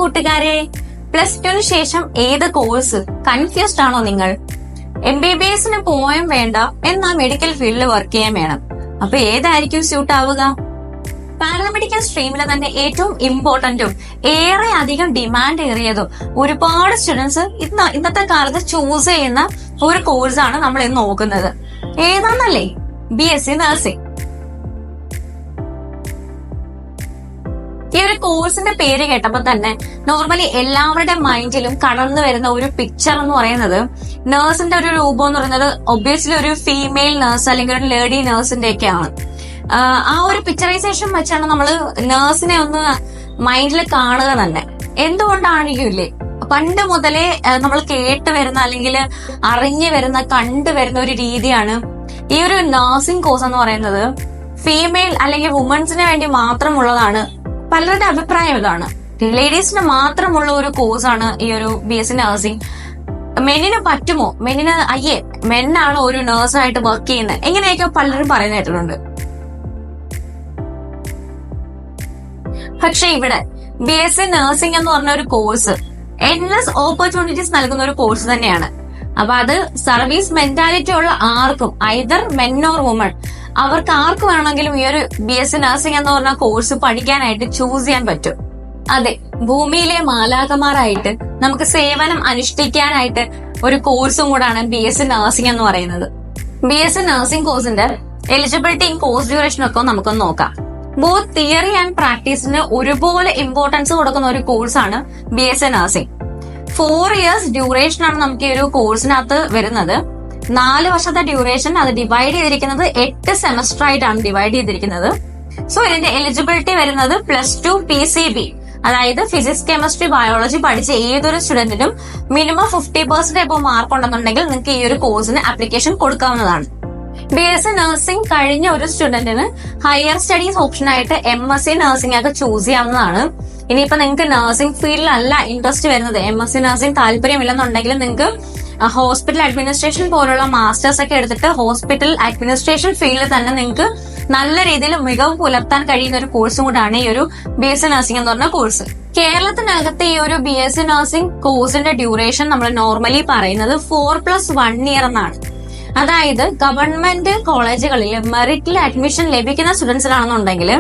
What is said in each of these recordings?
കൂട്ടുകാരെ, +2 ശേഷം ഏത് കോഴ്സ് കൺഫ്യൂസ്ഡ് ആണോ നിങ്ങൾ? MBBS പോയും വേണ്ട, എന്നാൽ മെഡിക്കൽ ഫീൽഡിൽ വർക്ക് ചെയ്യാൻ വേണം. അപ്പൊ ഏതായിരിക്കും സ്യൂട്ട് ആവുക? പാരാമെഡിക്കൽ സ്ട്രീമിലെ തന്നെ ഏറ്റവും ഇമ്പോർട്ടന്റും ഏറെ അധികം ഡിമാൻഡ് ഏറിയതും ഒരുപാട് സ്റ്റുഡൻസ് ഇന്നത്തെ കാലത്ത് ചൂസ് ചെയ്യുന്ന ഒരു കോഴ്സാണ് നമ്മൾ ഇന്ന് നോക്കുന്നത്. ഏതാന്നല്ലേ? BSc nursing. ഈ ഒരു കോഴ്സിന്റെ പേര് കേട്ടപ്പോ തന്നെ നോർമലി എല്ലാവരുടെ മൈൻഡിലും കടന്നു വരുന്ന ഒരു പിക്ചർ എന്ന് പറയുന്നത് നേഴ്സിന്റെ ഒരു രൂപം എന്ന് പറയുന്നത് ഒബ്വിയസ്ലി ഒരു ഫീമെയിൽ നേഴ്സ് അല്ലെങ്കിൽ ഒരു ലേഡി നേഴ്സിന്റെ ഒക്കെയാണ്. ആ ഒരു പിക്ചറൈസേഷൻ വെച്ചാണ് നമ്മൾ നേഴ്സിനെ ഒന്ന് മൈൻഡിൽ കാണുക തന്നെ. എന്തുകൊണ്ടാണെങ്കിലേ പണ്ട് മുതലേ നമ്മൾ കേട്ട് വരുന്ന അല്ലെങ്കിൽ അറിഞ്ഞു വരുന്ന കണ്ടുവരുന്ന ഒരു രീതിയാണ് ഈ ഒരു നഴ്സിംഗ് കോഴ്സ് എന്ന് പറയുന്നത് ഫീമെയിൽ അല്ലെങ്കിൽ വുമൻസിന് വേണ്ടി മാത്രമുള്ളതാണ്. പലരുടെ അഭിപ്രായം ഇതാണ്. ലേഡീസിന് മാത്രമുള്ള ഒരു കോഴ്സാണ് ഈ ഒരു BSc നഴ്സിംഗ്. മെന്നിന് പറ്റുമോ? മെന്നാണ് ഒരു നേഴ്സായിട്ട് വർക്ക് ചെയ്യുന്നത്, എങ്ങനെയൊക്കെ പലരും പറയുന്ന കേട്ടിട്ടുണ്ട്. പക്ഷെ ഇവിടെ BSc നഴ്സിംഗ് എന്ന് പറഞ്ഞ ഒരു കോഴ്സ് എൻലെസ് ഓപ്പർച്യൂണിറ്റീസ് നൽകുന്ന ഒരു കോഴ്സ് തന്നെയാണ്. അപ്പൊ അത് സർവീസ് മെന്റാലിറ്റി ഉള്ള ആർക്കും, ഐദർ മെൻ ഓർ വുമൺ, അവർക്ക് ആർക്ക് വേണമെങ്കിലും ഈ ഒരു BSc നഴ്സിംഗ് എന്ന് പറഞ്ഞ കോഴ്സ് പഠിക്കാനായിട്ട് ചൂസ് ചെയ്യാൻ പറ്റും. അതെ, ഭൂമിയിലെ മാലാഖമാരായിട്ട് നമുക്ക് സേവനം അനുഷ്ഠിക്കാനായിട്ട് ഒരു കോഴ്സും കൂടാണ് BSc നഴ്സിംഗ് എന്ന് പറയുന്നത്. BSc നഴ്സിംഗ് കോഴ്സിന്റെ എലിജിബിലിറ്റിയും കോഴ്സ് ഡ്യൂറേഷനും ഒക്കെ നമുക്കൊന്ന് നോക്കാം. ബോത്ത് തിയറി ആൻഡ് പ്രാക്ടീസിന് ഒരുപോലെ ഇമ്പോർട്ടൻസ് കൊടുക്കുന്ന ഒരു കോഴ്സാണ് BSc നഴ്സിംഗ്. 4 years ഡ്യൂറേഷൻ ആണ് നമുക്ക് ഈ ഒരു കോഴ്സിനകത്ത് വരുന്നത്. 4 വർഷത്തെ ഡ്യൂറേഷൻ അത് ഡിവൈഡ് ചെയ്തിരിക്കുന്നത് 8 സെമസ്റ്റർ ആയിട്ടാണ് ഡിവൈഡ് ചെയ്തിരിക്കുന്നത്. സോ ഇതിന്റെ എലിജിബിലിറ്റി വരുന്നത് +2 PCB, അതായത് ഫിസിക്സ്, കെമിസ്ട്രി, ബയോളജി പഠിച്ച ഏതൊരു സ്റ്റുഡന്റിനും മിനിമം 50% എബോവ് മാർക്ക് ഉണ്ടെന്നുണ്ടെങ്കിൽ നിങ്ങൾക്ക് ഈ ഒരു കോഴ്സിന് ആപ്ലിക്കേഷൻ കൊടുക്കാവുന്നതാണ്. BSc നഴ്സിംഗ് കഴിഞ്ഞ ഒരു സ്റ്റുഡന്റിന് ഹയർ സ്റ്റഡീസ് ഓപ്ഷൻ ആയിട്ട് MSc നഴ്സിംഗ് ഒക്കെ ചൂസ് ചെയ്യാവുന്നതാണ്. ഇനിയിപ്പോ നിങ്ങൾക്ക് നഴ്സിംഗ് ഫീൽഡിലല്ല ഇൻട്രസ്റ്റ് വരുന്നത്, MSc നഴ്സിംഗ് താല്പര്യമില്ലെന്നുണ്ടെങ്കിൽ നിങ്ങൾക്ക് ഹോസ്പിറ്റൽ അഡ്മിനിസ്ട്രേഷൻ പോലുള്ള മാസ്റ്റേഴ്സ് ഒക്കെ എടുത്തിട്ട് ഹോസ്പിറ്റൽ അഡ്മിനിസ്ട്രേഷൻ ഫീൽഡിൽ തന്നെ നിങ്ങൾക്ക് നല്ല രീതിയിൽ മികവ് പുലർത്താൻ കഴിയുന്ന ഒരു കോഴ്സും കൂടാണ് ഈ ഒരു BSc നഴ്സിംഗ് എന്ന് പറഞ്ഞ കോഴ്സ്. കേരളത്തിനകത്ത് ഈ ഒരു BSc നഴ്സിംഗ് കോഴ്സിന്റെ ഡ്യൂറേഷൻ നമ്മൾ നോർമലി പറയുന്നത് 4+1 year എന്നാണ്. അതായത് ഗവൺമെന്റ് കോളേജുകളിൽ മെറിറ്റിൽ അഡ്മിഷൻ ലഭിക്കുന്ന സ്റ്റുഡൻസിനാണെന്നുണ്ടെങ്കിൽ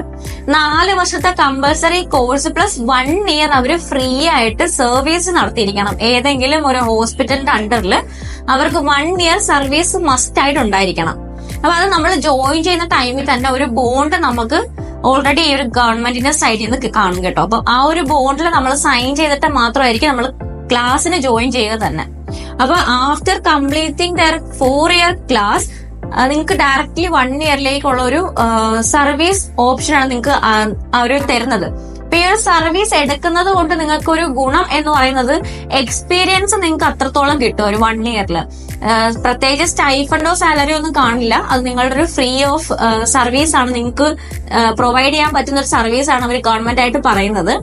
4 വർഷത്തെ കമ്പൽസറി കോഴ്സ് +1 year അവര് ഫ്രീ ആയിട്ട് സർവീസ് നടത്തിയിരിക്കണം. ഏതെങ്കിലും ഒരു ഹോസ്പിറ്റലിന്റെ അണ്ടറിൽ അവർക്ക് 1 year സർവീസ് മസ്റ്റ് ആയിട്ട് ഉണ്ടായിരിക്കണം. അപ്പൊ അത് നമ്മൾ ജോയിൻ ചെയ്യുന്ന ടൈമിൽ തന്നെ ഒരു ബോണ്ട് നമുക്ക് ഓൾറെഡി ഈ ഒരു ഗവൺമെന്റിന്റെ സൈഡിൽ നിന്ന് കാണും കേട്ടോ. അപ്പൊ ആ ഒരു ബോണ്ടിൽ നമ്മൾ സൈൻ ചെയ്തിട്ട് മാത്രമായിരിക്കും നമ്മൾ ക്ലാസ്സിന് ജോയിൻ ചെയ്യുക തന്നെ. അപ്പൊ after completing there 4 year class നിങ്ങൾക്ക് ഡയറക്റ്റ്ലി 1 yearലേക്കുള്ള ഒരു സർവീസ് ഓപ്ഷനാണ് നിങ്ങൾക്ക് അവർ തരുന്നത്. ഇപ്പൊ ഈ ഒരു സർവീസ് എടുക്കുന്നത് കൊണ്ട് നിങ്ങൾക്ക് ഒരു ഗുണം എന്ന് പറയുന്നത് എക്സ്പീരിയൻസ് നിങ്ങൾക്ക് അത്രത്തോളം കിട്ടും. ഒരു 1 yearൽ പ്രത്യേകിച്ച് സ്റ്റൈഫണ്ടോ സാലറി ഒന്നും കാണില്ല. അത് നിങ്ങളുടെ ഒരു ഫ്രീ ഓഫ് സർവീസ് ആണ്, നിങ്ങൾക്ക് പ്രൊവൈഡ് ചെയ്യാൻ പറ്റുന്ന ഒരു സർവീസ് ആണ് അവർ ഗവൺമെന്റ് ആയിട്ട് പറയുന്നത്.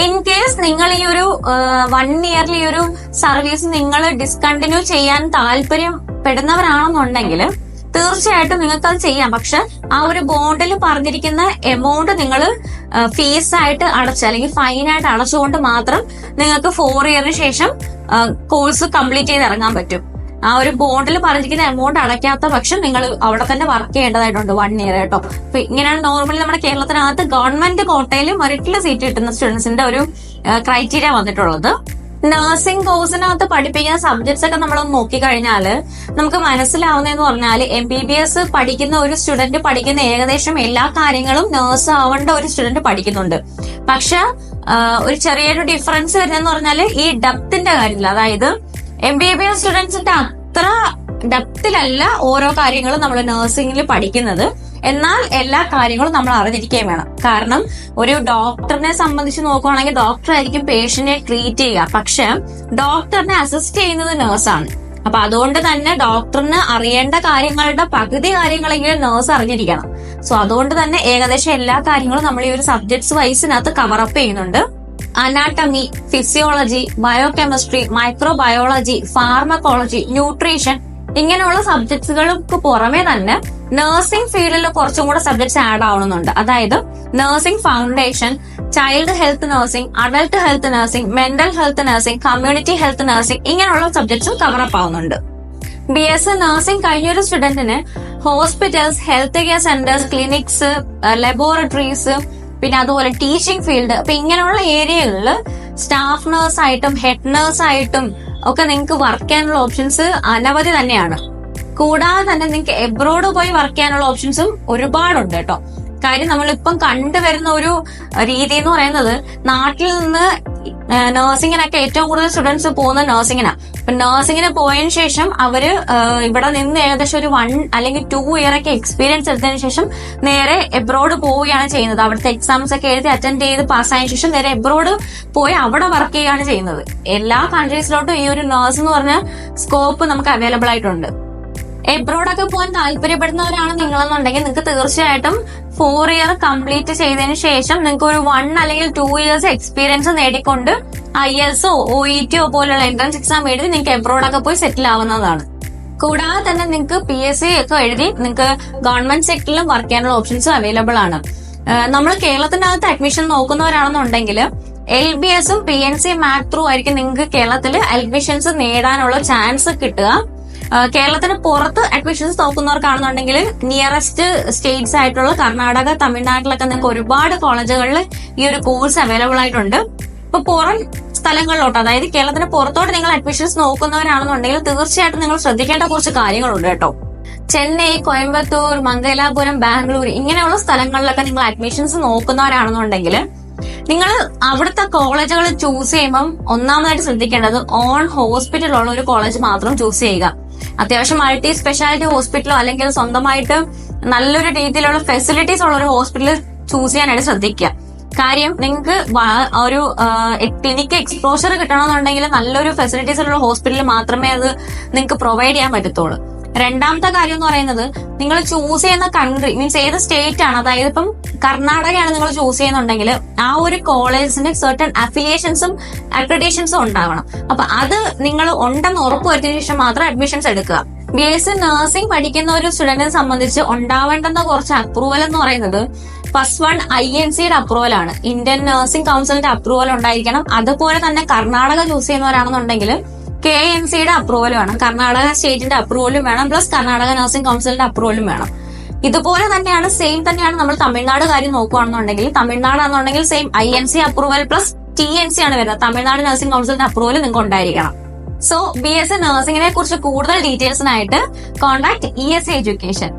ഇൻ കേസ് നിങ്ങൾ ഈ ഒരു 1 yearൽ ഈ ഒരു സർവീസ് നിങ്ങൾ ഡിസ്കണ്ടിന്യൂ ചെയ്യാൻ താല്പര്യപ്പെടുന്നവരാണെന്നുണ്ടെങ്കിൽ തീർച്ചയായിട്ടും നിങ്ങൾക്ക് അത് ചെയ്യാം. പക്ഷെ ആ ഒരു ബോണ്ടിൽ പറഞ്ഞിരിക്കുന്ന എമൗണ്ട് നിങ്ങൾ ഫീസായിട്ട് അടച്ച് അല്ലെങ്കിൽ ഫൈനായിട്ട് അടച്ചുകൊണ്ട് മാത്രം നിങ്ങൾക്ക് 4 year ശേഷം കോഴ്സ് കംപ്ലീറ്റ് ചെയ്ത് ഇറങ്ങാൻ പറ്റും. ആ ഒരു ബോണ്ടിൽ പറഞ്ഞിരിക്കുന്ന എമൗണ്ട് അടയ്ക്കാത്ത പക്ഷം നിങ്ങൾ അവിടെ തന്നെ വർക്ക് ചെയ്യേണ്ടതായിട്ടുണ്ട് 1 year കേട്ടോ. അപ്പൊ ഇങ്ങനെയാണ് നോർമലി നമ്മുടെ കേരളത്തിനകത്ത് ഗവൺമെന്റ് കോട്ടയിൽ മെറിറ്റിൽ സീറ്റ് കിട്ടുന്ന സ്റ്റുഡൻസിന്റെ ഒരു ക്രൈറ്റീരിയ വന്നിട്ടുള്ളത്. നഴ്സിംഗ് കോഴ്സിനകത്ത് പഠിപ്പിക്കുന്ന സബ്ജക്ട്സ് ഒക്കെ നമ്മൾ നോക്കിക്കഴിഞ്ഞാൽ നമുക്ക് മനസ്സിലാവുന്നതെന്ന് പറഞ്ഞാൽ MBBS പഠിക്കുന്ന ഒരു സ്റ്റുഡന്റ് പഠിക്കുന്ന ഏകദേശം എല്ലാ കാര്യങ്ങളും നഴ്സ് ആവേണ്ട ഒരു സ്റ്റുഡന്റ് പഠിക്കുന്നുണ്ട്. പക്ഷെ ഒരു ചെറിയൊരു ഡിഫറൻസ് വരുന്നതെന്ന് പറഞ്ഞാൽ ഈ ഡെപ്തിന്റെ കാര്യത്തിൽ, അതായത് MBBS സ്റ്റുഡൻസിന്റെ അത്ര ഡെപ്തിലല്ല ഓരോ കാര്യങ്ങളും നമ്മൾ നഴ്സിംഗിൽ പഠിക്കുന്നത്. എന്നാൽ എല്ലാ കാര്യങ്ങളും നമ്മൾ അറിഞ്ഞിരിക്കുകയും വേണം. കാരണം ഒരു ഡോക്ടറിനെ സംബന്ധിച്ച് നോക്കുകയാണെങ്കിൽ ഡോക്ടർ ആയിരിക്കും പേഷ്യന്റിനെ ട്രീറ്റ് ചെയ്യുക, പക്ഷെ ഡോക്ടറിനെ അസിസ്റ്റ് ചെയ്യുന്നത് നഴ്സാണ്. അപ്പൊ അതുകൊണ്ട് തന്നെ ഡോക്ടറിന് അറിയേണ്ട കാര്യങ്ങളുടെ പകുതി കാര്യങ്ങളെങ്കിലും നഴ്സ് അറിഞ്ഞിരിക്കണം. സോ അതുകൊണ്ട് തന്നെ ഏകദേശം എല്ലാ കാര്യങ്ങളും നമ്മൾ ഈ ഒരു സബ്ജക്ട്സ് വൈസിനകത്ത് കവറപ്പ് ചെയ്യുന്നുണ്ട്. Anatomy, physiology, biochemistry, microbiology, pharmacology, nutrition, ഇങ്ങനെയുള്ള സബ്ജക്ട്സുകൾക്ക് പുറമെ തന്നെ നഴ്സിംഗ് ഫീൽഡിൽ കുറച്ചും കൂടെ സബ്ജക്ട്സ് ആഡ് ആവണമെന്നുണ്ട്. അതായത് nursing foundation, child health nursing, adult health nursing, mental health nursing, community health nursing ഇങ്ങനെയുള്ള സബ്ജക്ട്സും കവറപ്പ് ആവുന്നുണ്ട്. BSc നഴ്സിംഗ് കഴിഞ്ഞൊരു സ്റ്റുഡന്റിന് hospitals, health care centres, clinics, laboratories, പിന്നെ അതുപോലെ ടീച്ചിങ് ഫീൽഡ്, അപ്പൊ ഇങ്ങനെയുള്ള ഏരിയകളിൽ സ്റ്റാഫ് നഴ്സ് ആയിട്ടും ഹെഡ് നഴ്സ് ആയിട്ടും ഒക്കെ നിങ്ങൾക്ക് വർക്ക് ചെയ്യാനുള്ള ഓപ്ഷൻസ് അനവധി തന്നെയാണ്. കൂടാതെ തന്നെ നിങ്ങൾക്ക് എബ്രോഡ് പോയി വർക്ക് ചെയ്യാനുള്ള ഓപ്ഷൻസും ഒരുപാടുണ്ട് കേട്ടോ. കാര്യം നമ്മളിപ്പം കണ്ടുവരുന്ന ഒരു രീതി എന്ന് പറയുന്നത്, നാട്ടിൽ നിന്ന് നഴ്സിംഗിനൊക്കെ ഏറ്റവും കൂടുതൽ സ്റ്റുഡൻസ് പോകുന്ന നഴ്സിംഗിനാണ്. അപ്പൊ നഴ്സിംഗിന് പോയതിനു ശേഷം അവര് ഇവിടെ നിന്ന് ഏകദേശം ഒരു 1 അല്ലെങ്കിൽ 2 ഇയർ ഒക്കെ എക്സ്പീരിയൻസ് എടുത്തതിനു ശേഷം നേരെ എബ്രോഡ് പോവുകയാണ് ചെയ്യുന്നത്. അവിടുത്തെ എക്സാംസ് ഒക്കെ എഴുതി അറ്റൻഡ് ചെയ്ത് പാസ്സായതിനു ശേഷം നേരെ എബ്രോഡ് പോയി അവിടെ വർക്ക് ചെയ്യുകയാണ് ചെയ്യുന്നത്. എല്ലാ കൺട്രീസിലോട്ടും ഈ ഒരു നഴ്സ് എന്ന് പറഞ്ഞ സ്കോപ്പ് നമുക്ക് അവൈലബിൾ ആയിട്ടുണ്ട്. എബ്രോഡൊക്കെ പോകാൻ താല്പര്യപ്പെടുന്നവരാണ് നിങ്ങളെന്നുണ്ടെങ്കിൽ നിങ്ങൾക്ക് തീർച്ചയായിട്ടും 4 ഇയർ കംപ്ലീറ്റ് ചെയ്തതിനു ശേഷം നിങ്ങൾക്ക് ഒരു 1 അല്ലെങ്കിൽ 2 ഇയേഴ്സ് എക്സ്പീരിയൻസ് നേടിക്കൊണ്ട് IELTS OET പോലുള്ള എൻട്രൻസ് എക്സാം എഴുതി നിങ്ങൾക്ക് എബ്രോഡൊക്കെ പോയി സെറ്റിൽ ആവുന്നതാണ്. കൂടാതെ തന്നെ നിങ്ങൾക്ക് PSC ഒക്കെ എഴുതി നിങ്ങൾക്ക് ഗവൺമെന്റ് സെക്ടറിലും വർക്ക് ചെയ്യാനുള്ള ഓപ്ഷൻസ് അവൈലബിൾ ആണ്. നമ്മൾ കേരളത്തിനകത്ത് അഡ്മിഷൻ നോക്കുന്നവരാണെന്നുണ്ടെങ്കിൽ LBS ഉം PNC മാറ്റ് ത്രൂ ആയിരിക്കും നിങ്ങൾക്ക് കേരളത്തിൽ അഡ്മിഷൻസ് നേടാനുള്ള ചാൻസ് കിട്ടുക. കേരളത്തിന് പുറത്ത് അഡ്മിഷൻസ് നോക്കുന്നവർക്കാണെന്നുണ്ടെങ്കിൽ നിയറസ്റ്റ് സ്റ്റേറ്റ്സ് ആയിട്ടുള്ള കർണാടക, തമിഴ്നാട്ടിലൊക്കെ നിങ്ങൾക്ക് ഒരുപാട് കോളേജുകളിൽ ഈ ഒരു കോഴ്സ് അവൈലബിൾ ആയിട്ടുണ്ട്. ഇപ്പൊ പുറം സ്ഥലങ്ങളിലോട്ട്, അതായത് കേരളത്തിന് പുറത്തോട്ട് നിങ്ങൾ അഡ്മിഷൻസ് നോക്കുന്നവരാണെന്നുണ്ടെങ്കിൽ തീർച്ചയായിട്ടും നിങ്ങൾ ശ്രദ്ധിക്കേണ്ട കുറച്ച് കാര്യങ്ങളുണ്ട് കേട്ടോ. ചെന്നൈ, കോയമ്പത്തൂർ, മംഗലാപുരം, ബാംഗ്ലൂർ ഇങ്ങനെയുള്ള സ്ഥലങ്ങളിലൊക്കെ നിങ്ങൾ അഡ്മിഷൻസ് നോക്കുന്നവരാണെന്നുണ്ടെങ്കിൽ നിങ്ങൾ അവിടുത്തെ കോളേജുകൾ ചൂസ് ചെയ്യുമ്പം ഒന്നാമതായിട്ട് ശ്രദ്ധിക്കേണ്ടത് ഓൺ ഹോസ്പിറ്റൽ ഉള്ള ഒരു കോളേജ് മാത്രം ചൂസ് ചെയ്യുക. അത്യാവശ്യം മൾട്ടി സ്പെഷ്യാലിറ്റി ഹോസ്പിറ്റലോ അല്ലെങ്കിൽ സ്വന്തമായിട്ട് നല്ലൊരു രീതിയിലുള്ള ഫെസിലിറ്റീസ് ഉള്ള ഒരു ഹോസ്പിറ്റൽ ചൂസ് ചെയ്യാനായിട്ട് ശ്രദ്ധിക്കുക. കാര്യം നിങ്ങൾക്ക് ഒരു ക്ലിനിക്ക് എക്സ്പോഷർ കിട്ടണമെന്നുണ്ടെങ്കിൽ നല്ലൊരു ഫെസിലിറ്റീസ് ഉള്ള ഹോസ്പിറ്റലിൽ മാത്രമേ അത് നിങ്ങൾക്ക് പ്രൊവൈഡ് ചെയ്യാൻ പറ്റത്തുള്ളൂ. രണ്ടാമത്തെ കാര്യം എന്ന് പറയുന്നത്, നിങ്ങൾ ചൂസ് ചെയ്യുന്ന കൺട്രി മീൻസ് ഏത് സ്റ്റേറ്റ് ആണ്, അതായത് ഇപ്പം കർണാടകയാണ് നിങ്ങൾ ചൂസ് ചെയ്യുന്നുണ്ടെങ്കിൽ ആ ഒരു കോളേജിന് സർട്ടൺ അഫിലിയേഷൻസും അക്രഡിറ്റേഷൻസും ഉണ്ടാവണം. അപ്പൊ അത് നിങ്ങൾ ഉണ്ടെന്ന് ഉറപ്പുവരുത്തിയതിനു ശേഷം മാത്രം അഡ്മിഷൻസ് എടുക്കുക. BSc നഴ്സിംഗ് പഠിക്കുന്ന ഒരു സ്റ്റുഡന്റിനെ സംബന്ധിച്ച് ഉണ്ടാവേണ്ടുന്ന കുറച്ച് അപ്രൂവൽ എന്ന് പറയുന്നത്, ഫസ്റ്റ് വൺ INCയുടെ അപ്രൂവൽ ആണ്. ഇന്ത്യൻ നഴ്സിംഗ് കൗൺസിലിന്റെ അപ്രൂവൽ ഉണ്ടായിരിക്കണം. അതുപോലെ തന്നെ കർണാടക ചൂസ് ചെയ്യുന്നവരാണെന്നുണ്ടെങ്കിൽ KNCയുടെ അപ്രൂവൽ വേണം, കർണാടക സ്റ്റേറ്റിന്റെ അപ്രൂവലും വേണം, പ്ലസ് കർണാടക നഴ്സിംഗ് കൗൺസിലിന്റെ അപ്രൂവലും വേണം. ഇതുപോലെ തന്നെയാണ് സെയിം തന്നെയാണ് നമ്മൾ തമിഴ്നാട് കാര്യം നോക്കുകയാണെന്നുണ്ടെങ്കിൽ, തമിഴ്നാടാണെന്നുണ്ടെങ്കിൽ same INC approval plus TNC ആണ് വരുന്നത്. തമിഴ്നാട് നഴ്സിംഗ് കൗൺസിലിന്റെ അപ്രൂവൽ നിങ്ങൾക്ക് ഉണ്ടായിരിക്കണം. സോ BSc നഴ്സിംഗിനെ കുറിച്ച് കൂടുതൽ ഡീറ്റെയിൽസിനായിട്ട് കോൺടാക്ട് ESA എഡ്യൂക്കേഷൻ.